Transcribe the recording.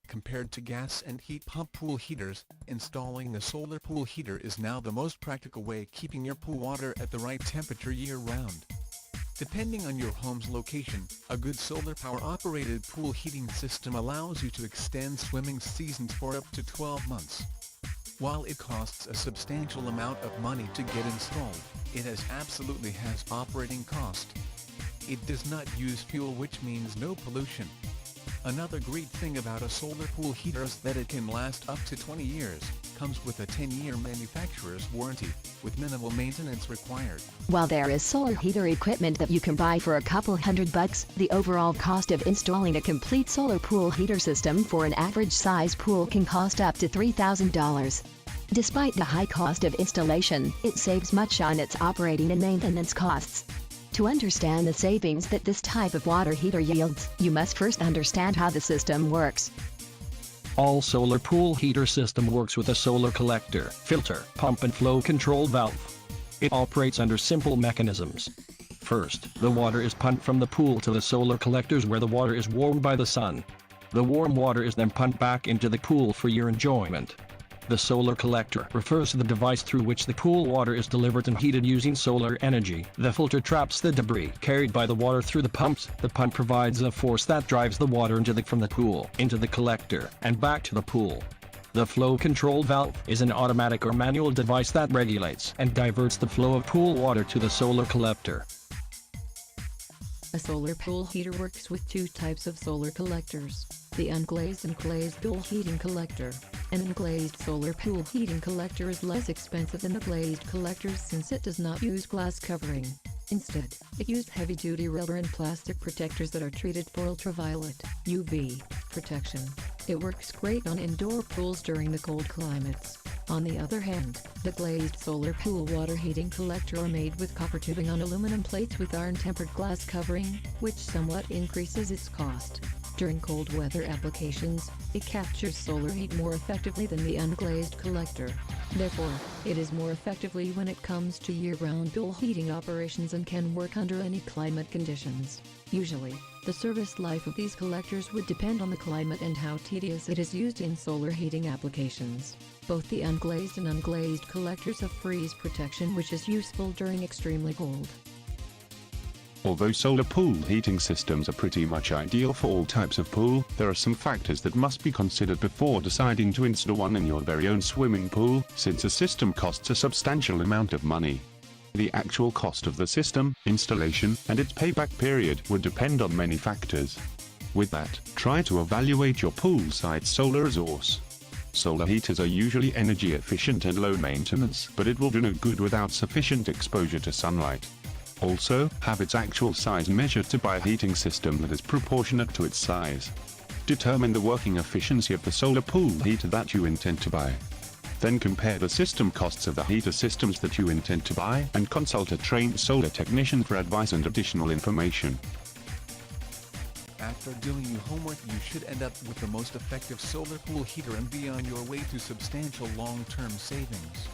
Compared to gas and heat pump pool heaters, installing a solar pool heater is now the most practical way keeping your pool water at the right temperature year-round. Depending on your home's location, a good solar power-operated pool heating system allows you to extend swimming seasons for up to 12 months. While it costs a substantial amount of money to get installed, it absolutely has operating cost. It does not use fuel, which means no pollution. Another great thing about a solar pool heater is that it can last up to 20 years, comes with a 10-year manufacturer's warranty, with minimal maintenance required. While there is solar heater equipment that you can buy for a couple $100, the overall cost of installing a complete solar pool heater system for an average size pool can cost up to $3,000. Despite the high cost of installation, it saves much on its operating and maintenance costs. To understand the savings that this type of water heater yields, you must first understand how the system works. All solar pool heater system works with a solar collector, filter, pump and flow control valve. It operates under simple mechanisms. First, the water is pumped from the pool to the solar collectors where the water is warmed by the sun. The warm water is then pumped back into the pool for your enjoyment. The solar collector refers to the device through which the pool water is delivered and heated using solar energy. The filter traps the debris carried by the water through the pumps. The pump provides a force that drives the water from the pool into the collector and back to the pool. The flow control valve is an automatic or manual device that regulates and diverts the flow of pool water to the solar collector. A solar pool heater works with two types of solar collectors: the unglazed and glazed pool heating collector. An unglazed solar pool heating collector is less expensive than the glazed collectors since it does not use glass covering. Instead, it used heavy-duty rubber and plastic protectors that are treated for ultraviolet (UV) protection. It works great on indoor pools during the cold climates. On the other hand, the glazed solar pool water heating collector are made with copper tubing on aluminum plates with iron-tempered glass covering, which somewhat increases its cost. During cold weather applications, it captures solar heat more effectively than the unglazed collector. Therefore, it is more effectively when it comes to year-round pool heating operations and can work under any climate conditions. Usually, the service life of these collectors would depend on the climate and how tedious it is used in solar heating applications. Both the unglazed and unglazed collectors have freeze protection, which is useful during extremely cold. Although solar pool heating systems are pretty much ideal for all types of pool, there are some factors that must be considered before deciding to install one in your very own swimming pool, since a system costs a substantial amount of money. The actual cost of the system, installation, and its payback period would depend on many factors. With that, try to evaluate your poolside solar resource. Solar heaters are usually energy efficient and low maintenance, but it will do no good without sufficient exposure to sunlight. Also, have its actual size measured to buy a heating system that is proportionate to its size. Determine the working efficiency of the solar pool heater that you intend to buy. Then compare the system costs of the heater systems that you intend to buy and consult a trained solar technician for advice and additional information. After doing your homework, you should end up with the most effective solar pool heater and be on your way to substantial long-term savings.